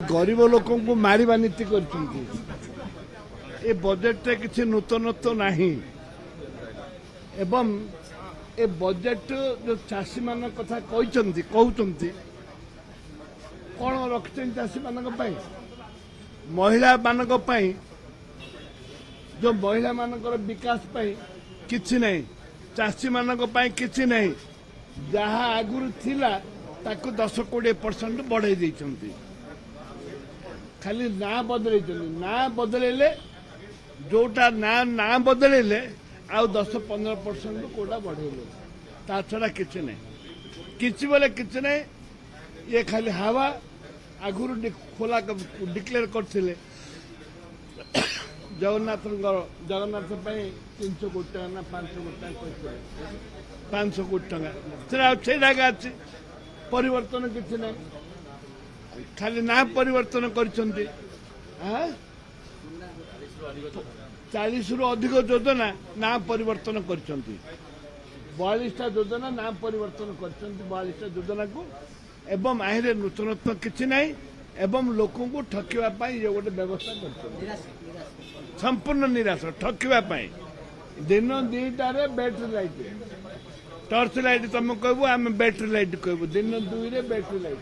गरीब लोक मारिबा नीति कर बजेट किसी नूतनत्व नहीं एवं ए बजेट जो चाषी मान कथा कहते कौन रखते चाषी मान महिला मान जो महिला मान विकास किछि नहीं चाषी मान किछि नहीं जहाँ आगुरी थिला ताकू 10-20% बढ़ाई देइछंती खाली ना बदल ना बदलैले जोटा ना बदलैले आउ 10-15% कोटा बढ़ेले ता छड़ा किछि नहीं किछि बोले किछि नहीं ये खाली हवा आगुरु खोला डिक्लेयर करथिले जगन्नाथ 300 कोटी टका ना 500 कोटी टका 500 कोटी टका से परिवर्तन किछि नहीं खाली ना परिवर्तन करछंती 40 रु अधिक योजना ना परिवर्तन करछंती 42टा योजना ना परिवर्तन करछंती 42टा योजना को एवं आहिरे नूतनत्व किछि नहीं एवं लोकों को ठकिवा पाई ये गोटे व्यवस्था कर संपूर्ण निराश ठकिवा पाई दिन 2टारे बैटरी लाइट टर्च लाइट तुम कहबू आम बैटरी लाइट कहबू दिन 2 रे बैटरी लाइट।